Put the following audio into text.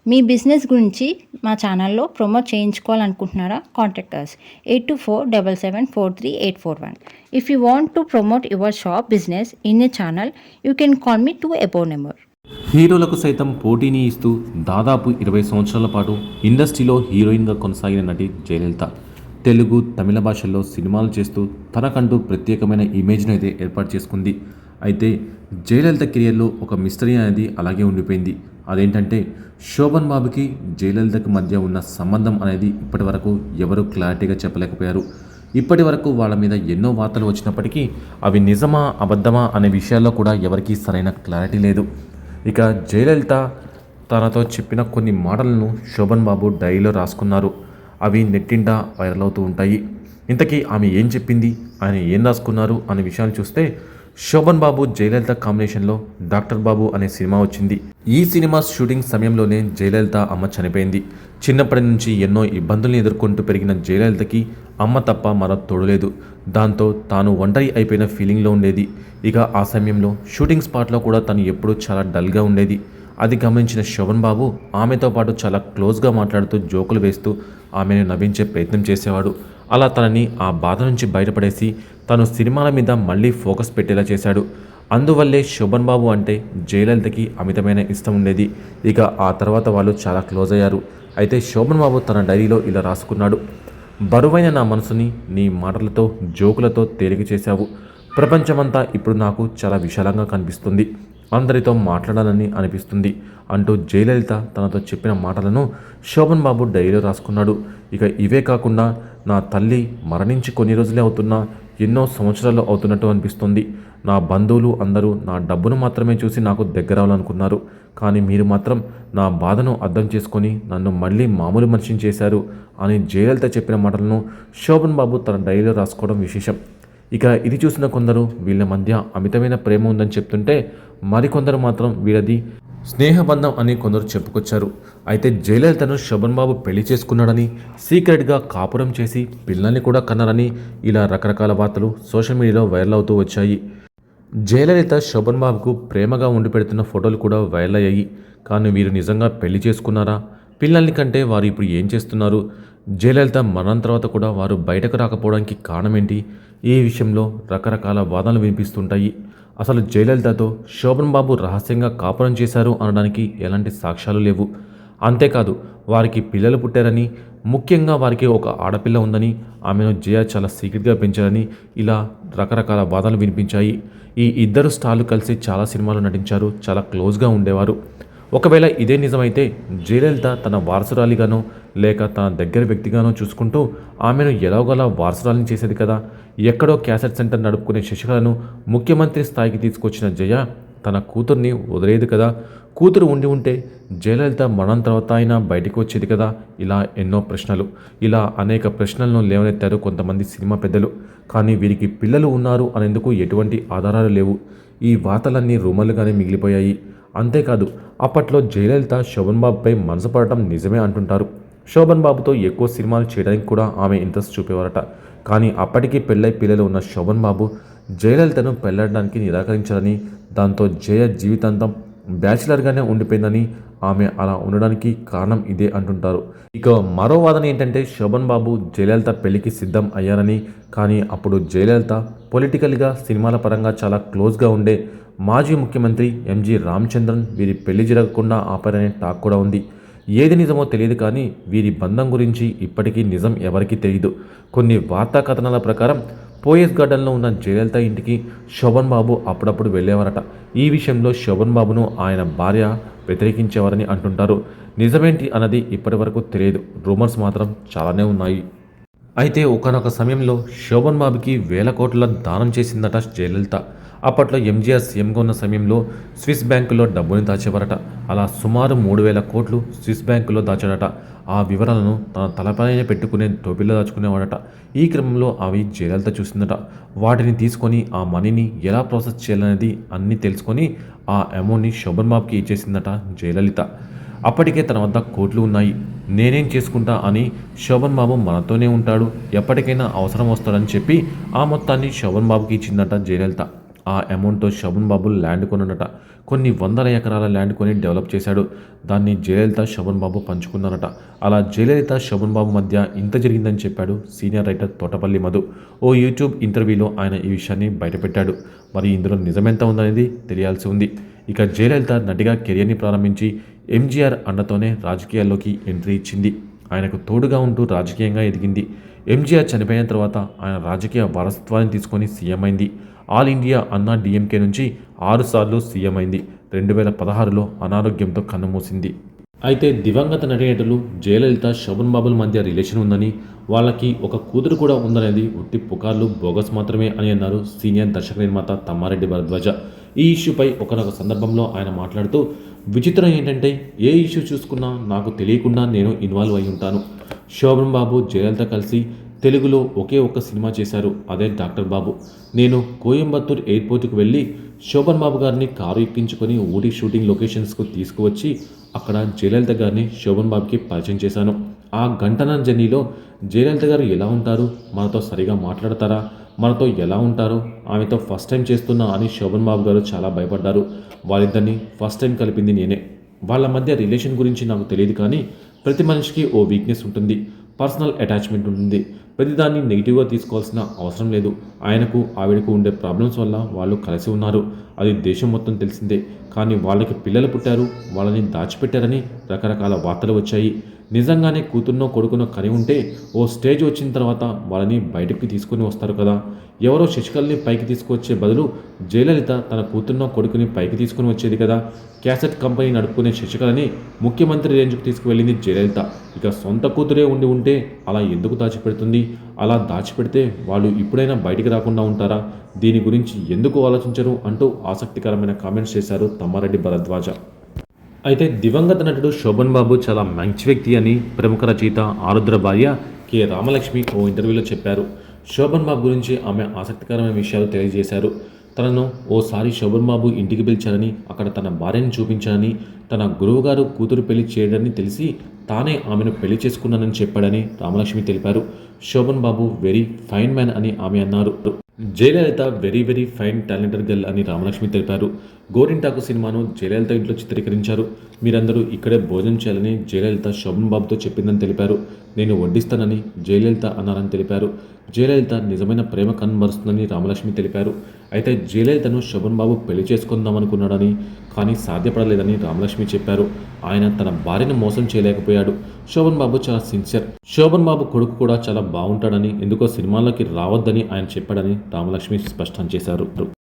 మీ business గురించి మా ఛానల్లో ప్రమోట్ చేయించుకోవాలనుకుంటున్నారా? Contact us 8247743841. If you want to promote your shop business in a channel, you can call me to above number. హీరోలకు సైతం పోటీని ఇస్తూ దాదాపు 20 సంవత్సరాల పాటు ఇండస్ట్రీలో హీరోయిన్గా కొనసాగిన నటి జయలలిత తెలుగు, తమిళ భాషల్లో సినిమాలు చేస్తూ తనకంటూ ప్రత్యేకమైన ఇమేజ్ను అయితే ఏర్పాటు చేసుకుంది. అయితే జయలలిత కెరియర్లో ఒక మిస్టరీ అనేది అలాగే ఉండిపోయింది. అదేంటంటే శోభన్ బాబుకి జయలలితకి మధ్య ఉన్న సంబంధం అనేది ఇప్పటి వరకు ఎవరు క్లారిటీగా చెప్పలేకపోయారు. ఇప్పటి వరకు వాళ్ళ మీద ఎన్నో వార్తలు వచ్చినప్పటికీ అవి నిజమా అబద్ధమా అనే విషయాల్లో కూడా ఎవరికీ సరైన క్లారిటీ లేదు. ఇక జయలలిత తనతో చెప్పిన కొన్ని మాటలను శోభన్ బాబు డైరీలో రాసుకున్నారు. అవి నెట్టింట వైరల్ అవుతూ ఉంటాయి. ఇంతకీ ఆమె ఏం చెప్పింది, ఆయన ఏం రాసుకున్నారు అనే విషయాలు చూస్తే శోభన్ బాబు జయలలిత కాంబినేషన్లో డాక్టర్ బాబు అనే సినిమా వచ్చింది. ఈ సినిమా షూటింగ్ సమయంలోనే జయలలిత అమ్మ చనిపోయింది. చిన్నప్పటి నుంచి ఎన్నో ఇబ్బందులను ఎదుర్కొంటూ పెరిగిన జయలలితకి అమ్మ తప్ప మరో తోడులేదు. దాంతో తాను ఒంటరి అయిపోయిన ఫీలింగ్లో ఉండేది. ఇక ఆ సమయంలో షూటింగ్ స్పాట్లో కూడా తను ఎప్పుడూ చాలా డల్గా ఉండేది. అది గమనించిన శోభన్ బాబు ఆమెతో పాటు చాలా క్లోజ్గా మాట్లాడుతూ జోకులు వేస్తూ ఆమెను నవ్వించే ప్రయత్నం చేసేవాడు. అలా తనని ఆ బాధ నుంచి బయటపడేసి తను సినిమాల మీద మళ్ళీ ఫోకస్ పెట్టేలా చేశాడు. అందువల్లే శోభన్ బాబు అంటే జయలలితకి అమితమైన ఇష్టం ఉండేది. ఇక ఆ తర్వాత వాళ్ళు చాలా క్లోజ్ అయ్యారు. అయితే శోభన్ బాబు తన డైరీలో ఇలా రాసుకున్నాడు: బరువైన నా మనసుని నీ మాటలతో, జోకులతో తేలిక చేశావు. ప్రపంచమంతా ఇప్పుడు నాకు చాలా విశాలంగా కనిపిస్తుంది. అందరితో మాట్లాడాలని అనిపిస్తుంది అంటూ జయలలిత తనతో చెప్పిన మాటలను శోభన్ బాబు డైరీలో రాసుకున్నాడు. ఇక ఇవే కాకుండా నా తల్లి మరణించి కొన్ని రోజులే అవుతున్నా ఎన్నో సంవత్సరాలు అవుతున్నట్టు అనిపిస్తుంది. నా బంధువులు అందరూ నా డబ్బును మాత్రమే చూసి నాకు దగ్గరవ్వాలనుకున్నారు. కానీ మీరు మాత్రం నా బాధను అర్థం చేసుకొని నన్ను మళ్ళీ మామూలు మనిషిని చేశారు అని జయలలిత చెప్పిన మాటలను శోభన్ బాబు తన డైరీలో రాసుకోవడం విశేషం. ఇక ఇది చూసిన కొందరు వీళ్ళ మధ్య అమితమైన ప్రేమ ఉందని చెప్తుంటే మరికొందరు మాత్రం వీళ్ళది స్నేహబంధం అని కొందరు చెప్పుకొచ్చారు. అయితే జయలలితను శోభన్ బాబు పెళ్లి చేసుకున్నాడని, సీక్రెట్గా కాపురం చేసి పిల్లల్ని కూడా కన్నారని ఇలా రకరకాల వార్తలు సోషల్ మీడియాలో వైరల్ అవుతూ వచ్చాయి. జయలలిత శోభన్ బాబుకు ప్రేమగా ఉండి పెడుతున్న ఫోటోలు కూడా వైరల్ అయ్యాయి. కానీ వీరు నిజంగా పెళ్లి చేసుకున్నారా? పిల్లల్ని కంటే వారు ఇప్పుడు ఏం చేస్తున్నారు? జయలలిత మరణం తర్వాత కూడా వారు బయటకు రాకపోవడానికి కారణం ఏంటి? ఈ విషయంలో రకరకాల వాదనలు వినిపిస్తుంటాయి. అసలు జయలలితతో శోభన్ బాబు రహస్యంగా కాపురం చేశారు అనడానికి ఎలాంటి సాక్ష్యాలు లేవు. అంతేకాదు వారికి పిల్లలు పుట్టారని, ముఖ్యంగా వారికి ఒక ఆడపిల్ల ఉందని, ఆమెను జయ చాలా సీక్రెట్గా పెంచారని ఇలా రకరకాల వాదనలు వినిపించాయి. ఈ ఇద్దరు స్టార్లు కలిసి చాలా సినిమాలు నటించారు, చాలా క్లోజ్గా ఉండేవారు. ఒకవేళ ఇదే నిజమైతే జయలలిత తన వారసురాలిగానో లేక తన దగ్గర వ్యక్తిగానో చూసుకుంటూ ఆమెను ఎలాగోలా వారసురాలిని చేసేది కదా. ఎక్కడో క్యాసెట్ సెంటర్ నడుపుకునే శశికళను ముఖ్యమంత్రి స్థాయికి తీసుకొచ్చిన జయ తన కూతుర్ని వదిలేదు కదా. కూతురు ఉండి ఉంటే జయలలిత మరణం తర్వాత అయినా బయటికి వచ్చేది కదా. ఇలా ఎన్నో ప్రశ్నలు, ఇలా అనేక ప్రశ్నలను లేవనెత్తారు కొంతమంది సినిమా పెద్దలు. కానీ వీరికి పిల్లలు ఉన్నారు అనేందుకు ఎటువంటి ఆధారాలు లేవు. ఈ వార్తలన్నీ రూమర్లుగానే మిగిలిపోయాయి. అంతేకాదు అప్పట్లో జయలలిత శోభన్ బాబుపై మనసు పడటం నిజమే అంటుంటారు. శోభన్ బాబుతో ఎక్కువ సినిమాలు చేయడానికి కూడా ఆమె ఇంట్రెస్ట్ చూపేవారట. కానీ అప్పటికీ పెళ్ళై పిల్లలు ఉన్న శోభన్ బాబు జయలలితను పెళ్లాడడానికి నిరాకరించారని, దాంతో జయ జీవితాంతం బ్యాచిలర్గానే ఉండిపోయిందని, ఆమె అలా ఉండడానికి కారణం ఇదే అంటుంటారు. ఇక మరో వాదన ఏంటంటే శోభన్ బాబు జయలలిత పెళ్లికి సిద్ధం అయ్యారని. కానీ అప్పుడు జయలలిత పొలిటికల్గా, సినిమాల పరంగా చాలా క్లోజ్గా ఉండే మాజీ ముఖ్యమంత్రి ఎంజి రామచంద్రన్ వీరి పెళ్లి జరగకుండా ఆపారనే టాక్ కూడా ఉంది. ఏది నిజమో తెలియదు. కానీ వీరి బంధం గురించి ఇప్పటికీ నిజం ఎవరికీ తెలియదు. కొన్ని వార్తా కథనాల ప్రకారం పోయస్ గార్డెన్లో ఉన్న జయలలిత ఇంటికి శోభన్ బాబు అప్పుడప్పుడు వెళ్ళేవారట. ఈ విషయంలో శోభన్ బాబును ఆయన భార్య వ్యతిరేకించేవారని అంటుంటారు. నిజమేంటి అన్నది ఇప్పటి వరకు తెలియదు. రూమర్స్ మాత్రం చాలానే ఉన్నాయి. అయితే ఒకానొక సమయంలో శోభన్ బాబుకి వేల కోట్ల దానం చేసిందట జయలలిత. అప్పట్లో ఎంజీఆర్ సీఎంగా ఉన్న సమయంలో స్విస్ బ్యాంకులో డబ్బుని దాచేవారట. అలా సుమారు 3,000 కోట్లు స్విస్ బ్యాంకులో దాచాడట. ఆ వివరాలను తన తలపైన పెట్టుకునే టోపీలో దాచుకునేవాడట. ఈ క్రమంలో అవి జయలలిత చూసిందట. వాటిని తీసుకొని ఆ మనీని ఎలా ప్రాసెస్ చేయాలనేది అన్నీ తెలుసుకొని ఆ అమౌంట్ని శోభన్ బాబుకి ఇచ్చేసిందట జయలలిత. అప్పటికే తన వద్ద కోట్లు ఉన్నాయి, నేనేం చేసుకుంటా అని శోభన్ బాబు మనతోనే ఉంటాడు, ఎప్పటికైనా అవసరం వస్తాడని చెప్పి ఆ మొత్తాన్ని శోభన్ బాబుకి ఇచ్చిందట జయలలిత. ఆ అమౌంట్తో శోభన్ బాబు ల్యాండ్ కొన్నాడట. కొన్ని వందల ఎకరాల ల్యాండ్ కొని డెవలప్ చేశాడు. దాన్ని జయలలిత శోభన్ బాబు పంచుకున్నారట. అలా జయలలిత శోభన్ బాబు మధ్య ఇంత జరిగిందని చెప్పాడు సీనియర్ రైటర్ తోటపల్లి మధు. ఓ యూట్యూబ్ ఇంటర్వ్యూలో ఆయన ఈ విషయాన్ని బయటపెట్టాడు. మరి ఇందులో నిజమెంత ఉందనేది తెలియాల్సి ఉంది. ఇక జయలలిత నటిగా కెరియర్ని ప్రారంభించి ఎంజీఆర్ అండతోనే రాజకీయాల్లోకి ఎంట్రీ ఇచ్చింది. ఆయనకు తోడుగా ఉంటూ రాజకీయంగా ఎదిగింది. ఎంజీఆర్ చనిపోయిన తర్వాత ఆయన రాజకీయ వారసత్వాన్ని తీసుకొని సీఎం అయింది. ఆల్ ఇండియా అన్నా డిఎంకే నుంచి 6 సార్లు సీఎం అయింది. 2016లో అనారోగ్యంతో కన్నుమూసింది. అయితే దివంగత నటీనటులు జయలలిత శోభన్ బాబుల మధ్య రిలేషన్ ఉందని, వాళ్ళకి ఒక కూతురు కూడా ఉందనేది ఉట్టి పుకార్లు, బోగస్ మాత్రమే అని అన్నారు సీనియర్ దర్శక నిర్మాత తమ్మారెడ్డి భరద్వాజ. ఈ ఇష్యూపై ఒకనొక సందర్భంలో ఆయన మాట్లాడుతూ, విచిత్రం ఏంటంటే ఏ ఇష్యూ చూసుకున్నా నాకు తెలియకుండా నేను ఇన్వాల్వ్ అయి ఉంటాను. శోభన్ బాబు జయలలిత కలిసి తెలుగులో ఒకే ఒక్క సినిమా చేశారు, అదే డాక్టర్ బాబు. నేను కోయంబత్తూర్ ఎయిర్పోర్ట్కి వెళ్ళి శోభన్ బాబు గారిని కారు ఎక్కించుకొని ఊటీ షూటింగ్ లొకేషన్స్కు తీసుకువచ్చి అక్కడ జయలలిత గారిని శోభన్ బాబుకి పరిచయం చేశాను. ఆ గంటన్నర జర్నీలో జయలలిత గారు ఎలా ఉంటారు, మనతో సరిగా మాట్లాడతారా, మనతో ఎలా ఉంటారో, ఆమెతో ఫస్ట్ టైం చేస్తున్నా అని శోభన్ బాబు గారు చాలా భయపడ్డారు. వాళ్ళిద్దరిని ఫస్ట్ టైం కలిపింది నేనే. వాళ్ళ మధ్య రిలేషన్ గురించి నాకు తెలియదు, కానీ ప్రతి మనిషికి ఓ వీక్నెస్ ఉంటుంది, పర్సనల్ అటాచ్మెంట్ ఉంటుంది. ప్రతిదాన్ని నెగిటివ్గా తీసుకోవాల్సిన అవసరం లేదు. ఆయనకు ఆవిడకు ఉండే ప్రాబ్లమ్స్ వల్ల వాళ్ళు కలిసి ఉన్నారు, అది దేశం మొత్తం తెలిసిందే. కానీ వాళ్ళకి పిల్లలు పుట్టారు, వాళ్ళని దాచిపెట్టారని రకరకాల వార్తలు వచ్చాయి. నిజంగానే కూతుర్నో కొడుకునో కని ఉంటే ఓ స్టేజ్ వచ్చిన తర్వాత వాళ్ళని బయటకు తీసుకొని వస్తారు కదా. ఎవరో శశికళని పైకి తీసుకొచ్చే బదులు జయలలిత తన కూతుర్నో కొడుకుని పైకి తీసుకొని వచ్చేది కదా. క్యాసెట్ కంపెనీ నడుపుకునే శశికళని ముఖ్యమంత్రి రేంజ్కు తీసుకువెళ్ళింది జయలలిత. ఇక సొంత కూతురే ఉంటే అలా ఎందుకు దాచిపెడుతుంది? అలా దాచిపెడితే వాళ్ళు ఇప్పుడైనా బయటికి రాకుండా ఉంటారా? దీని గురించి ఎందుకు ఆలోచించరు అంటూ ఆసక్తికరమైన కామెంట్స్ చేశారు తమ్మారెడ్డి భరద్వాజ. అయితే దివంగత నటుడు శోభన్ బాబు చాలా మంచి వ్యక్తి అని ప్రముఖ రచయిత ఆరుద్ర భార్య కె రామలక్ష్మి ఓ ఇంటర్వ్యూలో చెప్పారు. శోభన్ బాబు గురించి ఆమె ఆసక్తికరమైన విషయాలు తెలియజేశారు. తనను ఓసారి శోభన్ బాబు ఇంటికి పిలిచారని, అక్కడ తన భార్యను చూపించారని, తన గురువుగారు కూతురు పెళ్లి చేయడాన్ని తెలిసి తానే ఆమెను పెళ్లి చేసుకున్నానని చెప్పాడని రామలక్ష్మి తెలిపారు. Sobhan Babu very fine man అని ఆమె అన్నారు. Jayalalithaa very very fine talented girl అని రామలక్ష్మి తెలిపారు. గోరింటాకు సినిమాను జయలలిత ఇంట్లో చిత్రీకరించారు. మీరందరూ ఇక్కడే భోజనం చేయాలని జయలలిత శోభన్ బాబుతో చెప్పిందని తెలిపారు. నేను వడ్డిస్తానని జయలలిత అన్నారని తెలిపారు. జయలలిత నిజమైన ప్రేమ కనబరుస్తుందని రామలక్ష్మి తెలిపారు. అయితే జయలలితను శోభన్ బాబు పెళ్లి చేసుకుందామనుకున్నాడని, కానీ సాధ్యపడలేదని రామలక్ష్మి చెప్పారు. ఆయన తన భార్యను మోసం చేయలేకపోయాడు. శోభన్ బాబు చాలా సిన్సియర్. శోభన్ బాబు కొడుకు కూడా చాలా బాగుంటాడని, ఎందుకో సినిమాల్లోకి రావద్దని ఆయన చెప్పాడని రామలక్ష్మి స్పష్టం చేశారు.